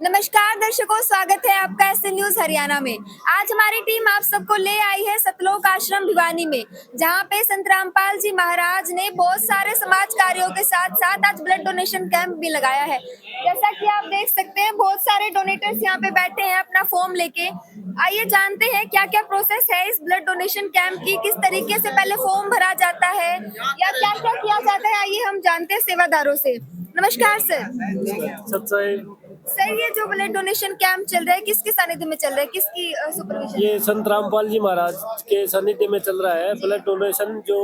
नमस्कार दर्शकों, स्वागत है आपका ऐसे न्यूज हरियाणा में। आज हमारी टीम आप सबको ले आई है सतलोक आश्रम भिवानी में, जहां पे संत रामपाल जी महाराज ने बहुत सारे समाज कार्यों के साथ साथ आज ब्लड डोनेशन कैंप भी लगाया है। जैसा कि आप देख सकते हैं, बहुत सारे डोनेटर्स यहाँ पे बैठे हैं अपना फॉर्म लेके। आइए जानते हैं क्या क्या प्रोसेस है इस ब्लड डोनेशन कैंप की, किस तरीके से पहले फॉर्म भरा जाता है या क्या क्या किया जाता है। आइए हम जानते हैं सेवादारों से। नमस्कार सर। सर, ये जो ब्लड डोनेशन कैंप चल रहा है किसके सानिध्य में चल रहा है, किसकी सुपरविजन? ये संत रामपाल जी महाराज के सानिध्य में चल रहा है। ब्लड डोनेशन जो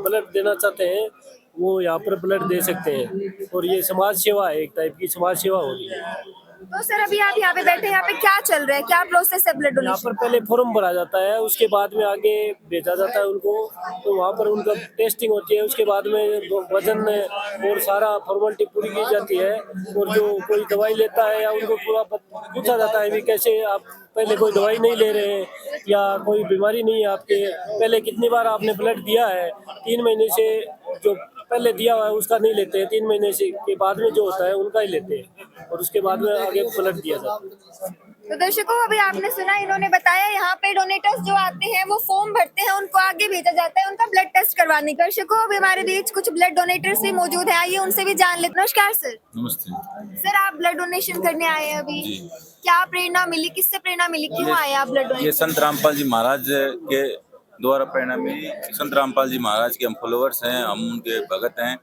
ब्लड देना चाहते हैं वो यहाँ पर ब्लड दे सकते हैं, और ये समाज सेवा है, एक टाइप की समाज सेवा हो रही है। तो सर, अभी आप यहाँ पे बैठे हैं, यहाँ पे क्या चल रहा है, क्या प्रोसेस है ब्लड यहाँ डोनेशन? पर पहले फॉर्म भरा जाता है, उसके बाद में आगे भेजा जाता है उनको, तो वहाँ पर उनका टेस्टिंग होती है। उसके बाद में वजन और सारा फॉर्मेलिटी पूरी की जाती है, और जो कोई दवाई लेता है या उनको पूरा पूछा जाता है भी कैसे आप पहले कोई दवाई नहीं ले रहे हैं या कोई बीमारी नहीं है आपके, पहले कितनी बार आपने ब्लड दिया है। 3 महीने से जो पहले दिया हुआ है उसका नहीं लेते हैं, 3 महीने से के बाद में जो होता है उनका ही लेते हैं, और उसके बाद में आगे ब्लड दिया जाता है। तो दर्शकों, अभी आपने सुना, इन्होंने बताया यहाँ पे डोनेटर्स जो आते हैं वो फॉर्म भरते हैं, उनको आगे भेजा जाता है उनका ब्लड टेस्ट करवाने। दर्शकों, अभी हमारे बीच कुछ ब्लड डोनेटर्स भी मौजूद है, आइए उनसे भी जान लेते हैं। नमस्कार सर। नमस्ते सर, आप ब्लड डोनेशन करने आए हैं अभी, जी। क्या प्रेरणा मिली, किससे प्रेरणा मिली, क्यों आए आप ब्लड ये डोनेशन? संत रामपाल जी महाराज के द्वारा प्रेरणा मिली। संत रामपाल जी महाराज के हम फॉलोअर्स हैं, हम उनके भगत हैं,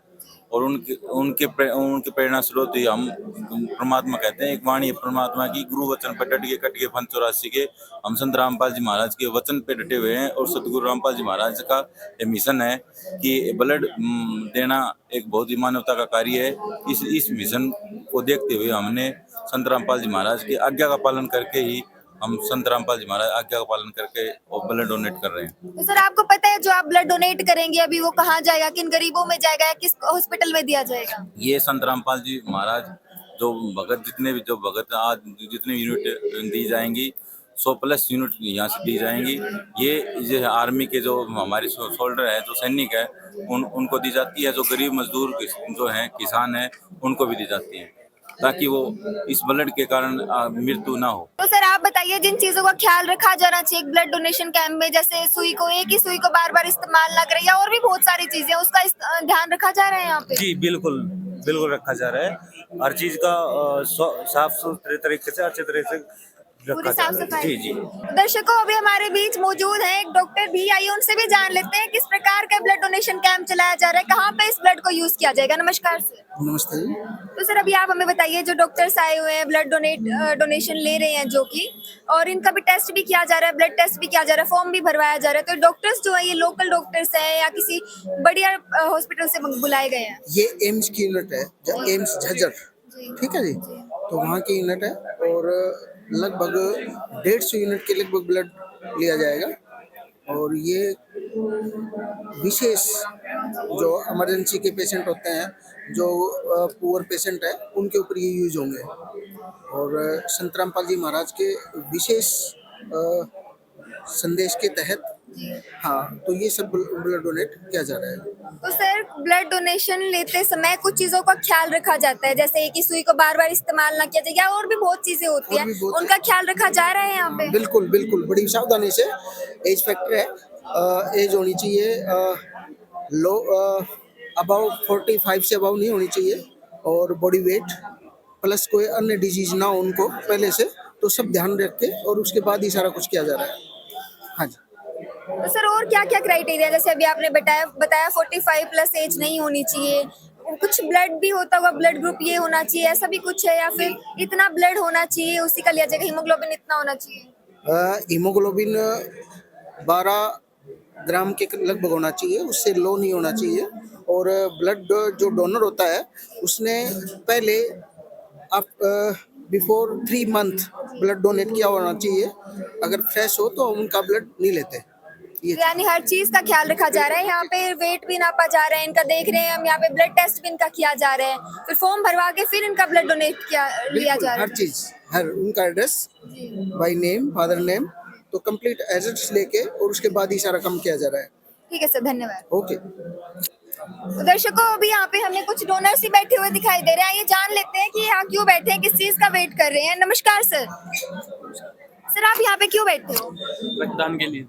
और उनके प्रेरणा स्रोत ही हम परमात्मा कहते हैं। एक वाणी है परमात्मा की, गुरु वचन पर डट के कट के फन 84 के। हम संत रामपाल जी महाराज के वचन पे डटे हुए हैं, और सतगुरु रामपाल जी महाराज का ये मिशन है कि ब्लड देना एक बहुत ही मानवता का कार्य है। इस मिशन को देखते हुए हमने संत रामपाल जी महाराज की आज्ञा का पालन करके ही हम संत रामपाल जी महाराज आज्ञा का पालन करके और ब्लड डोनेट कर रहे हैं। तो सर, आपको पता है जो आप ब्लड डोनेट करेंगे अभी वो कहाँ जाएगा, किन गरीबों में जाएगा या किस हॉस्पिटल में दिया जाएगा? ये संत रामपाल जी महाराज जो भगत आज जितने यूनिट दी जाएंगी, 100+ यूनिट यहाँ से दी जाएंगी। ये आर्मी के जो हमारे सोल्डर है, जो सैनिक है, उनको दी जाती है। जो गरीब मजदूर जो हैं, किसान हैं, उनको भी दी जाती है, ताकि वो इस ब्लड के कारण मृत्यु ना हो। तो सर, आप बताइए जिन चीजों का ख्याल रखा जाना चाहिए ब्लड डोनेशन कैंप में, जैसे एक ही सुई को बार बार इस्तेमाल ना करें, या और भी बहुत सारी चीजें, उसका ध्यान रखा जा रहा है यहाँ पे? जी बिल्कुल बिल्कुल रखा जा रहा है। हर चीज का साफ सुथरे तरीके से, अच्छे तरीके से पूरी रखा जा साफ रहा है। सफाई। जी जी। दर्शकों, अभी हमारे बीच मौजूद है एक डॉक्टर भी, आइए उनसे भी जान लेते हैं किस प्रकार का ब्लड डोनेशन कैंप चलाया जा रहा है, कहाँ पे इस ब्लड को यूज किया जाएगा। नमस्कार सर। नमस्ते। तो सर, अभी आप हमें बताइए, जो डॉक्टर्स आए हुए हैं ब्लड डोनेशन ले रहे हैं जो कि, और इनका भी टेस्ट भी किया जा रहा है, ब्लड टेस्ट भी किया जा रहा है, फॉर्म भी भरवाया जा रहा है, तो डॉक्टर्स जो है ये लोकल डॉक्टर्स है या किसी बढ़िया हॉस्पिटल से बुलाए गए हैं? ये एम्स की यूनिट है, एम्स झज्जर, ठीक है जी। तो वहाँ की यूनिट है, और लगभग 150 यूनिट के लगभग ब्लड लिया जाएगा। और ये विशेष जो इमरजेंसी के पेशेंट होते हैं, जो पुअर पेशेंट है, उनके ऊपर ये यूज होंगे। और संत रामपाल जी महाराज के विशेष संदेश के तहत, हाँ, तो ये सब ब्लड डोनेट किया जा रहा है। तो सर, ब्लड डोनेशन लेते समय कुछ चीजों का ख्याल रखा जाता है, जैसे एक ही सुई को बार बार इस्तेमाल ना किया जाए, या और भी बहुत चीजें होती हैं, उनका ख्याल रखा जा रहा है यहाँ पे? बिल्कुल बिल्कुल, बड़ी सावधानी से। एज फैक्टर है, एज होनी चाहिए लो, अबाउ 45 से अबाउ नहीं होनी चाहिए, और बॉडी वेट प्लस कोई अन्य डिजीज ना हो उनको पहले से, तो सब ध्यान रख के और उसके बाद ही सारा कुछ किया जा रहा है। हाँ जी। तो सर, और क्या क्या क्राइटेरिया, जैसे अभी आपने बताया 45+ एज नहीं होनी चाहिए, कुछ ब्लड भी होता होगा, ब्लड ग्रुप ये होना चाहिए, ऐसा भी कुछ है, या फिर इतना ब्लड होना चाहिए उसी का लिया जाएगा, हीमोग्लोबिन इतना होना चाहिए? हीमोग्लोबिन 12 ग्राम के लगभग होना चाहिए, उससे लो नहीं होना चाहिए। और ब्लड जो डोनर होता है उसने पहले आप बिफोर 3 मंथ ब्लड डोनेट किया होना चाहिए। अगर फ्रेश हो तो उनका ब्लड नहीं लेते। यानी हर चीज का ख्याल रखा जा रहा है, यहाँ पे वेट भी नापा जा रहा है, इनका देख रहे हैं हम, यहाँ पे ब्लड टेस्ट भी इनका किया जा रहा है, फिर फॉर्म भरवा के फिर इनका ब्लड डोनेट लिया जा रहा है। हर चीज, हर उनका address by name, father name, तो कंप्लीट एड्रेस लेके और उसके बाद ही सारा काम किया जा रहा है। ठीक है सर, धन्यवाद। ओके। तो दर्शकों अभी यहाँ पे हमें कुछ डोनर्स ही बैठे हुए दिखाई दे रहे हैं, ये जान लेते हैं कि यहाँ क्यों बैठे हैं, किस चीज का वेट कर रहे हैं। नमस्कार सर। सर आप यहाँ पे क्यों बैठे हो? रक्तदान के लिए।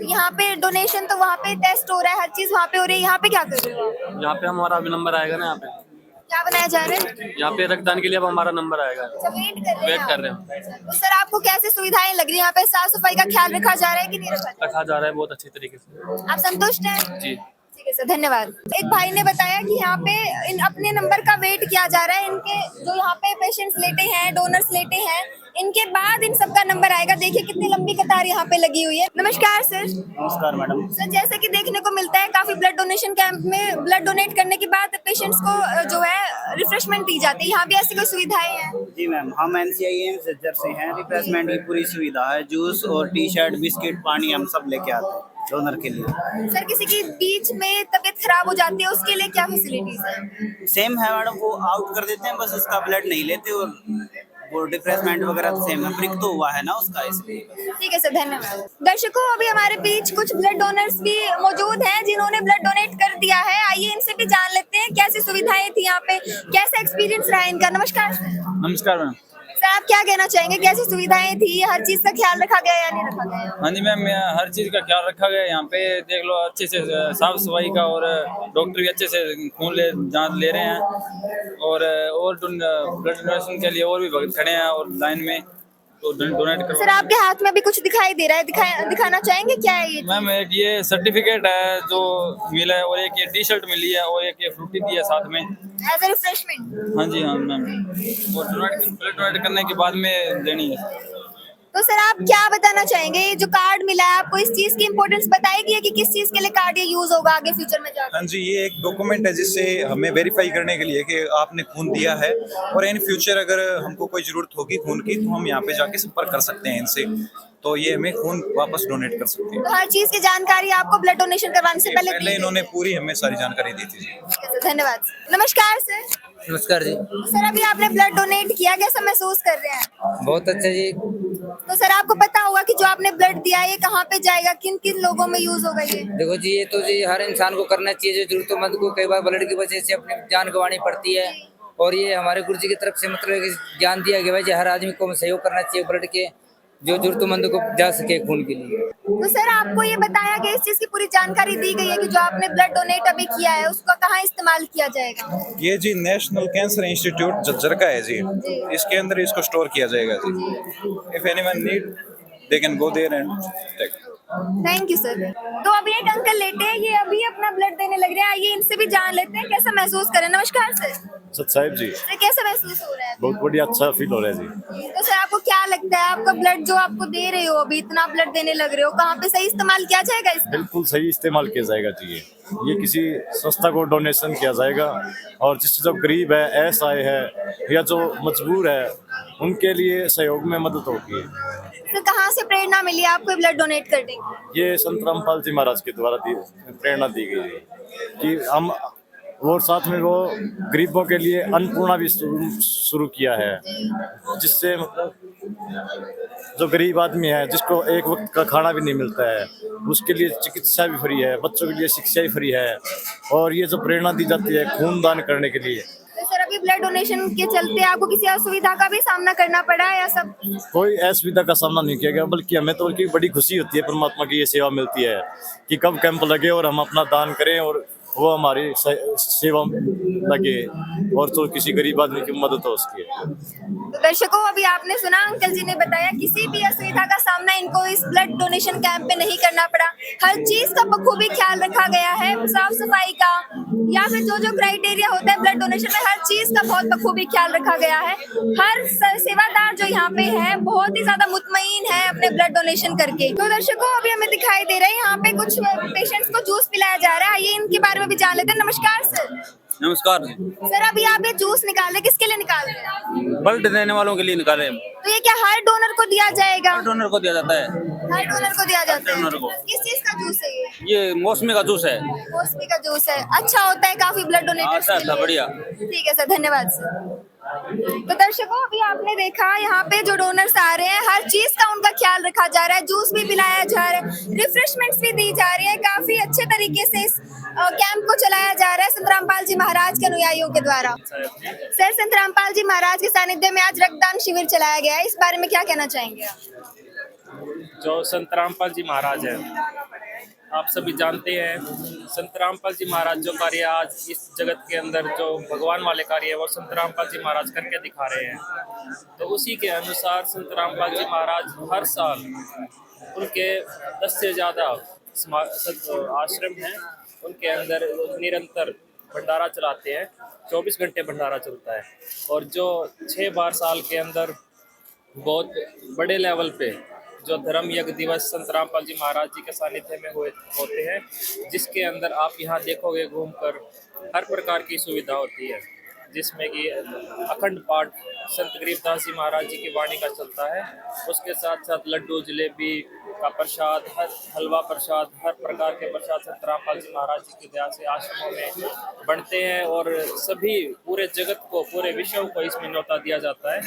यहाँ पे डोनेशन तो वहाँ पे टेस्ट हो रहा है, हर चीज वहाँ पे हो रही है, यहाँ पे क्या कर रहे हो आप? यहाँ पे हमारा अभी नंबर आएगा ना, यहाँ पे क्या बनाया जा रहा है? यहाँ पे रक्तदान के लिए अब हमारा नंबर आएगा। अच्छा, वेट कर रहे हैं वेट कर रहे हैं। तो सर आपको कैसे सुविधाएं लग रही है यहाँ पे? साफ सफाई का ख्याल रखा जा रहा है कि नहीं रखा जा रखा जा रहा है बहुत अच्छी तरीके से। रहा है? आप संतुष्ट हैं? जी। ठीक है सर, धन्यवाद। एक भाई ने बताया कि यहाँ पे इन अपने नंबर का वेट किया जा रहा है, इनके जो यहाँ पे पेशेंट्स लेटे हैं, डोनर्स लेटे हैं, इनके बाद इन सबका नंबर आएगा। देखिए कितनी लंबी कतार यहाँ पे लगी हुई है। नमस्कार सर। नमस्कार मैडम। सर जैसे कि देखने को मिलता है काफी ब्लड डोनेशन कैंप में ब्लड डोनेट करने के बाद पेशेंट्स को जो है रिफ्रेशमेंट दी जाती है, यहाँ भी ऐसी कोई सुविधाएं हैं? जी मैम, हम NCIM झज्जर से हैं। रिफ्रेशमेंट की पूरी सुविधा है, जूस और टी शर्ट, बिस्किट, पानी हम सब लेके आते हैं डोनर के लिए। सर किसी की बीच में तबीयत खराब हो जाती है उसके लिए क्या फैसिलिटीज है? सेम है मैडम, वो आउट कर देते हैं, बस उसका ब्लड नहीं लेते और वो रिफ्रेशमेंट वगैरह तो सेम है, ब्रिक तो हुआ है ना उसका, इसलिए। ठीक है सर, धन्यवाद। दर्शकों अभी हमारे बीच कुछ ब्लड डोनर्स भी मौजूद हैं जिन्होंने ब्लड डोनेट कर दिया है। आइए इनसे भी जान लेते हैं कैसी सुविधाएं थी यहाँ पे, कैसा एक्सपीरियंस रहा इनका। नमस्कार सर। नमस्कार मैम। सर आप क्या कहना चाहेंगे, कैसी सुविधाएं थी, हर चीज का ख्याल रखा गया या नहीं रखा गया? हाँ जी मैम, हर चीज़ का ख्याल रखा गया है। यहाँ पे देख लो अच्छे से साफ सफाई का, और डॉक्टर भी अच्छे से खून जांच ले रहे हैं, और ब्लड डोनेशन के लिए और भी भक्त खड़े हैं और लाइन में तो डोनेट कर। सर आपके हाथ में अभी कुछ दिखाई दे रहा है, दिखाना चाहेंगे क्या है ये? मैम एक ये सर्टिफिकेट है जो मिला है, और एक ये टी शर्ट मिली है, और एक ये फ्रूटी दी है साथ में एज ए रिफ्रेशमेंट। हाँ जी हाँ मैम, और ब्लड डोनेट करने के बाद में देनी है। तो सर आप क्या बताना चाहेंगे, ये जो कार्ड मिला है आपको इस चीज की इम्पोर्टेंस बताएगी कि किस चीज के लिए कार्ड ये यूज होगा आगे फ्यूचर में जाकर? हाँ जी, ये एक डॉक्यूमेंट है जिससे हमें वेरीफाई करने के लिए कि आपने खून दिया है, और इन फ्यूचर अगर हमको कोई जरूरत होगी खून की तो हम यहाँ पे जाके संपर्क कर सकते हैं इनसे, तो ये हमें खून वापस डोनेट कर सकते हैं। तो हर चीज की जानकारी आपको ब्लड डोनेशन करवाने से पहले दी गई? इन्होंने पूरी हमें सारी जानकारी दी थी जी। धन्यवाद। नमस्कार सर। नमस्कार जी। सर अभी आपने ब्लड डोनेट किया, कैसा महसूस कर रहे हैं? बहुत अच्छा जी। तो सर आपको पता होगा कि जो आपने ब्लड दिया है ये कहाँ पे जाएगा, किन किन लोगों में यूज होगा ये? देखो जी, ये तो जी हर इंसान को करना चाहिए जो जरूरतमंद को कई बार ब्लड की वजह से अपनी जान गंवानी पड़ती है, और ये हमारे गुरु जी की तरफ से मतलब कि ज्ञान दिया गया है कि हर आदमी को सहयोग करना चाहिए ब्लड के, जो जरूरतमंद को जा सके खून के लिए। तो सर आपको ये बताया गया, इस चीज की पूरी जानकारी दी गई है कि जो आपने ब्लड डोनेट अभी किया है उसका कहाँ इस्तेमाल किया जाएगा? ये जी नेशनल कैंसर इंस्टीट्यूट झज्जर का है जी, इसके अंदर इसको स्टोर किया जाएगा जी। If anyone need they can go there and take. Thank you sir. तो अभी एक अंकल लेटे हैं, ये अभी अपना ब्लड देने लग रहे हैं, आइए इनसे भी जान लेते हैं कैसा महसूस करें। नमस्कार सर। सत साहिब जी, सर कैसा महसूस हो रहा है? बहुत बढ़िया, अच्छा फील हो रहा है जी। तो सर आपको क्या लगता है, आपका ब्लड जो आपको दे रहे हो, अभी इतना ब्लड देने लग रहे हो, कहाँ पे सही इस्तेमाल किया जाएगा इसका? बिल्कुल सही इस्तेमाल किया जाएगा जी। ये किसी संस्था को डोनेशन किया जाएगा, और जिससे जो गरीब है, असहाय है, या जो मजबूर है, उनके लिए सहयोग में मदद होगी। तो कहाँ से प्रेरणा मिली आपको ब्लड डोनेट करने की? ये संत रामपाल जी महाराज के द्वारा प्रेरणा दी गई है कि हम, और साथ में वो गरीबों के लिए अन्नपूर्णा भी शुरू किया है, जिससे मतलब जो गरीब आदमी है जिसको एक वक्त का खाना भी नहीं मिलता है, उसके लिए चिकित्सा भी फ्री है, बच्चों के लिए शिक्षा भी फ्री है, और ये जो प्रेरणा दी जाती है खून दान करने के लिए। तो सर अभी ब्लड डोनेशन के चलते आपको किसी असुविधा का भी सामना करना पड़ा है या सब? कोई असुविधा का सामना नहीं किया गया, बल्कि हमें तो बल्कि बड़ी खुशी होती है, परमात्मा की ये सेवा मिलती है कि कब कैंप लगे और हम अपना दान करें और वो हमारी सेवा लगे, और तो किसी गरीब आदमी की मदद हो उसकी। तो दर्शकों अभी आपने सुना, अंकल जी ने बताया किसी भी असुविधा का सामना इनको इस ब्लड डोनेशन कैंप में नहीं करना पड़ा। हर चीज का बखूबी ख्याल रखा गया है, साफ सफाई का या फिर जो जो क्राइटेरिया होता है ब्लड डोनेशन में, हर चीज का बहुत बखूबी ख्याल रखा गया है। हर सेवादार जो यहाँ पे है बहुत ही ज्यादा मुतमईन है अपने ब्लड डोनेशन करके। तो दर्शकों अभी हमें दिखाई दे रहा है यहाँ पे कुछ पेशेंट्स को जूस पिलाया जा रहा है, आइए इनके बारे में भी जान लेते हैं। नमस्कार सर। नमस्कार। सर अभी आप ये जूस निकाले, किसके लिए निकाल रहे हैं? ब्लड देने वालों के लिए निकाले। तो ये क्या हर डोनर को दिया जाएगा? डोनर को दिया जाता है। हर डोनर को दिया जाता है। डोनर को। किस चीज का जूस है ये? ये मौसमी का जूस है। मौसमी का जूस है। अच्छा होता है काफी ब्लड डोनेटर्स के लिए। बढ़िया। ठीक है सर, धन्यवाद सर। तो दर्शकों, अभी आपने देखा यहाँ पे जो डोनर्स आ रहे हैं, हर चीज का उनका ख्याल रखा जा रहा है, जूस भी पिलाया जा रहा है, रिफ्रेशमेंट्स भी दी जा रही है। काफी अच्छे तरीके से इस कैंप को चलाया जा रहा है संत रामपाल जी महाराज के अनुयायियों के द्वारा। सर, संत रामपाल जी महाराज के सानिध्य में आज रक्तदान शिविर चलाया गया है, इस बारे में क्या कहना चाहेंगे आप? जो संत रामपाल जी महाराज है, आप सभी जानते हैं, संत रामपाल जी महाराज जो कार्य आज इस जगत के अंदर जो भगवान वाले कार्य है वो संत रामपाल जी महाराज करके दिखा रहे हैं। तो उसी के अनुसार संत रामपाल जी महाराज हर साल उनके 10 से ज़्यादा आश्रम हैं, उनके अंदर निरंतर भंडारा चलाते हैं। 24 घंटे भंडारा चलता है और जो 6 बार साल के अंदर बहुत बड़े लेवल पे जो धर्म यज्ञ दिवस संत रामपाल जी महाराज जी के सानिध्य में होते हैं, जिसके अंदर आप यहाँ देखोगे घूमकर हर प्रकार की सुविधा होती है, जिसमें कि अखंड पाठ संत गरीबदास जी महाराज जी की वाणी का चलता है। उसके साथ साथ लड्डू जलेबी का प्रसाद, हलवा प्रसाद, हर प्रकार के प्रसाद संत रामपाल जी महाराज जी की दया से आश्रमों में बढ़ते हैं और सभी पूरे जगत को, पूरे विश्व को इसमें न्योता दिया जाता है।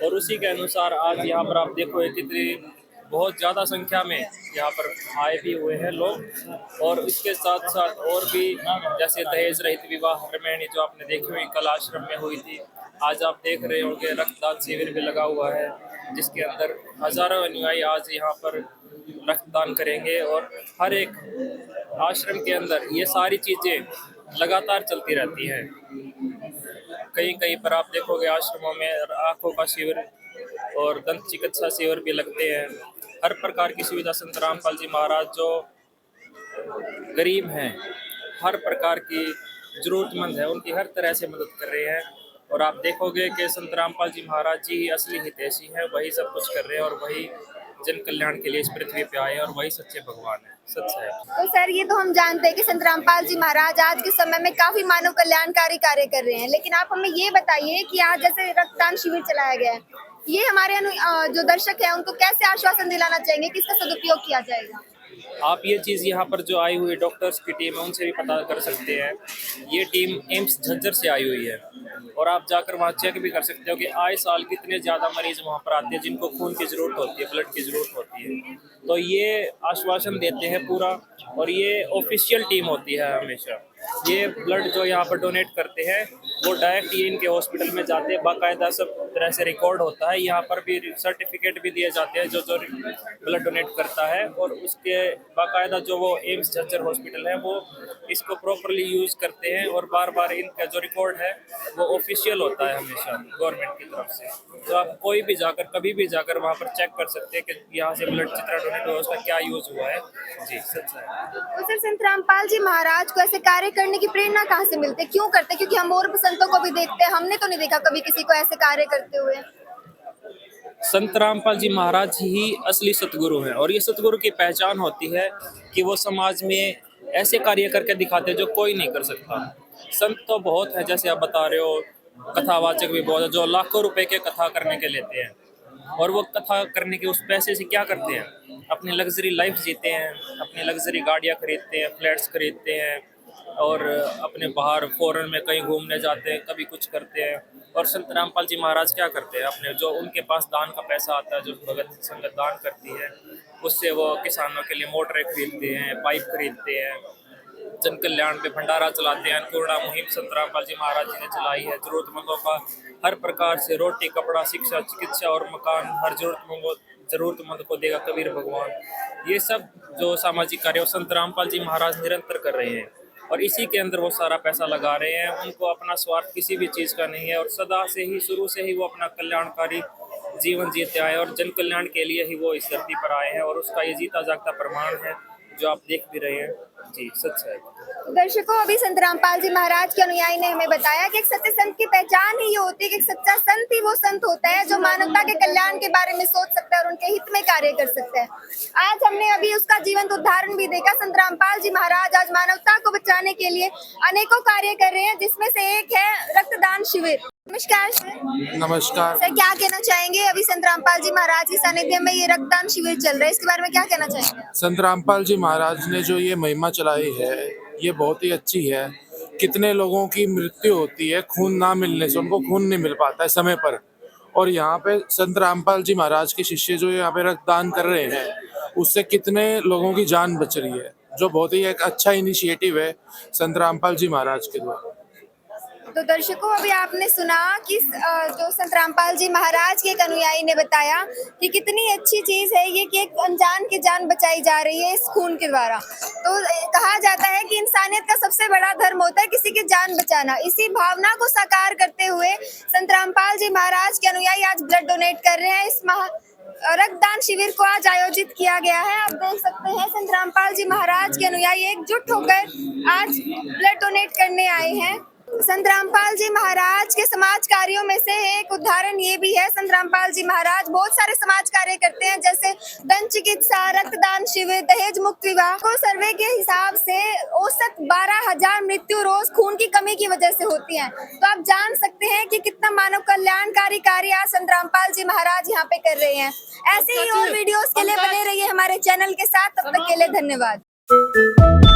और उसी के अनुसार आज यहाँ पर आप देखो कितनी बहुत ज़्यादा संख्या में यहाँ पर आए भी हुए हैं लोग। और इसके साथ साथ और भी जैसे दहेज रहित विवाह रमैनी जो आपने देखी हुई कल आश्रम में हुई थी, आज आप देख रहे होंगे रक्तदान शिविर भी लगा हुआ है, जिसके अंदर हजारों अनुयायी आज यहाँ पर रक्तदान करेंगे। और हर एक आश्रम के अंदर ये सारी चीज़ें लगातार चलती रहती हैं। कहीं कहीं पर आप देखोगे आश्रमों में आँखों का शिविर और दंत चिकित्सा शिविर भी लगते हैं। हर प्रकार की सुविधा संत रामपाल जी महाराज जो गरीब हैं, हर प्रकार की जरूरतमंद है, उनकी हर तरह से मदद कर रहे हैं। और आप देखोगे कि संत रामपाल जी महाराज जी ही असली हितैषी हैं, वही सब कुछ कर रहे हैं और वही जन कल्याण के लिए इस पृथ्वी पे आए और वही सच्चे भगवान है, सच है। तो सर, ये तो हम जानते हैं कि संत रामपाल जी महाराज आज के समय में काफी मानव कल्याणकारी कार्य कर रहे हैं, लेकिन आप हमें ये बताइए कि आज जैसे रक्तदान शिविर चलाया गया है, ये हमारे जो दर्शक हैं उनको कैसे आश्वासन दिलाना चाहेंगे कि इसका सदुपयोग किया जाएगा? आप ये चीज़ यहाँ पर जो आई हुई डॉक्टर्स की टीम है उनसे भी पता कर सकते हैं। ये टीम एम्स झज्जर से आई हुई है और आप जाकर वहाँ चेक भी कर सकते हो कि आए साल कितने ज़्यादा मरीज वहाँ पर आते हैं जिनको खून की ज़रूरत होती है, ब्लड की ज़रूरत होती है। तो ये आश्वासन देते हैं पूरा, और ये ऑफिशियल टीम होती है हमेशा। ये ब्लड जो यहाँ पर डोनेट करते हैं वो डायरेक्ट ये इनके हॉस्पिटल में जाते हैं, बाकायदा सब तरह से रिकॉर्ड होता है। यहाँ पर भी सर्टिफिकेट भी दिए जाते हैं जो ब्लड डोनेट करता है, और उसके बाकायदा जो वो एम्स झज्जर हॉस्पिटल है वो इसको प्रॉपरली यूज़ करते हैं, और बार बार इनका जो रिकॉर्ड है वो ऑफिशियल होता है हमेशा गवर्नमेंट की तरफ से। तो आप कोई भी जाकर, कभी भी जाकर वहाँ पर चेक कर सकते हैं कि यहाँ से ब्लड जितना डोनेट हुआ उसका क्या यूज़ हुआ है। जी, सच है। तो सर, संत रामपाल जी महाराज को ऐसे कार्य करने की प्रेरणा कहाँ से मिलती है, क्यों करते हैं? क्योंकि हम और संतों को भी देखते हैं, हमने तो नहीं देखा कभी किसी को ऐसे कार्य करते हुए। संत रामपाल जी महाराज ही असली सतगुरु हैं, और ये सतगुरु की पहचान होती है कि वो समाज में ऐसे कार्य करके दिखाते हैं जो कोई नहीं कर सकता। संत तो बहुत है, जैसे आप बता रहे हो, कथावाचक भी बहुत है जो लाखों रुपए के कथा करने के लेते हैं, और वो कथा करने के उस पैसे से क्या करते हैं? अपनी लग्जरी लाइफ जीते हैं, अपनी लग्जरी गाड़ियाँ खरीदते हैं, फ्लैट्स खरीदते हैं, और अपने बाहर फॉरेन में कहीं घूमने जाते हैं, कभी कुछ करते हैं। और संत रामपाल जी महाराज क्या करते हैं? अपने जो उनके पास दान का पैसा आता है, जो भगत संगत दान करती है, उससे वो किसानों के लिए मोटरें खरीदते हैं, पाइप खरीदते हैं, जन कल्याण पे भंडारा चलाते हैं। अन्नपूर्णा मुहिम संत रामपाल जी महाराज जी ने चलाई है। जरूरतमंदों का हर प्रकार से रोटी, कपड़ा, शिक्षा, चिकित्सा और मकान हर जरूरतमंद को देगा कबीर भगवान। ये सब जो सामाजिक कार्य संत रामपाल जी महाराज निरंतर कर रहे हैं, और इसी के अंदर वो सारा पैसा लगा रहे हैं। उनको अपना स्वार्थ किसी भी चीज़ का नहीं है, और सदा से ही, शुरू से ही वो अपना कल्याणकारी जीवन जीते आए और जन कल्याण के लिए ही वो इस धरती पर आए हैं, और उसका ये जीता जागता प्रमाण है जो आप देख भी रहे हैं। जी, सच है। दर्शकों, अभी संत रामपाल जी महाराज के अनुयायी ने हमें बताया कि एक सच्चे संत की पहचान ही ये होती है कि एक सच्चा संत ही वो संत होता है जो मानवता के कल्याण के बारे में सोच सकता है और उनके हित में कार्य कर सकता है। आज हमने अभी उसका जीवंत उदाहरण भी देखा। संत रामपाल जी महाराज आज मानवता को बचाने के लिए अनेकों कार्य कर रहे हैं, जिसमें से एक है रक्तदान शिविर। नमस्कार सर। नमस्कार। सर क्या कहना चाहेंगे, अभी संत रामपाल जी महाराज के सानिध्य में ये रक्तदान शिविर चल रहा है, इसके बारे में क्या कहना चाहेंगे? संत रामपाल जी महाराज ने जो ये महिमा चलाई है ये बहुत ही अच्छी है। कितने लोगों की मृत्यु होती है खून ना मिलने से, उनको खून नहीं मिल पाता है समय पर, और यहाँ पे संत रामपाल जी महाराज के शिष्य जो यहाँ पे रक्तदान कर रहे हैं उससे कितने लोगों की जान बच रही है, जो बहुत ही एक अच्छा इनिशिएटिव है संत रामपाल जी महाराज के द्वारा। तो दर्शकों, अभी आपने सुना कि जो संत रामपाल जी महाराज के एक अनुयायी ने बताया कि कितनी अच्छी चीज है ये कि एक अनजान की जान बचाई जा रही है इस खून के द्वारा। तो कहा जाता है कि इंसानियत का सबसे बड़ा धर्म होता है किसी की जान बचाना। इसी भावना को साकार करते हुए संत रामपाल जी महाराज के अनुयायी आज ब्लड डोनेट कर रहे हैं। इस रक्तदान शिविर को आज आयोजित किया गया है। आप देख सकते हैं संत रामपाल जी महाराज के अनुयायी एकजुट होकर आज ब्लड डोनेट करने आए हैं। संत रामपाल जी महाराज के समाज कार्यों में से एक उदाहरण ये भी है। संत रामपाल जी महाराज बहुत सारे समाज कार्य करते हैं, जैसे दंत चिकित्सा, रक्तदान शिविर, दहेज मुक्त विवाह। को सर्वे के हिसाब से औसत 12,000 मृत्यु रोज खून की कमी की वजह से होती हैं। तो आप जान सकते हैं कि कितना मानव कल्याणकारी कार्य आज संत रामपाल जी महाराज यहाँ पे कर रहे हैं। ऐसे ही और वीडियोस के लिए बने रहिए हमारे चैनल के साथ। तब तक के लिए धन्यवाद।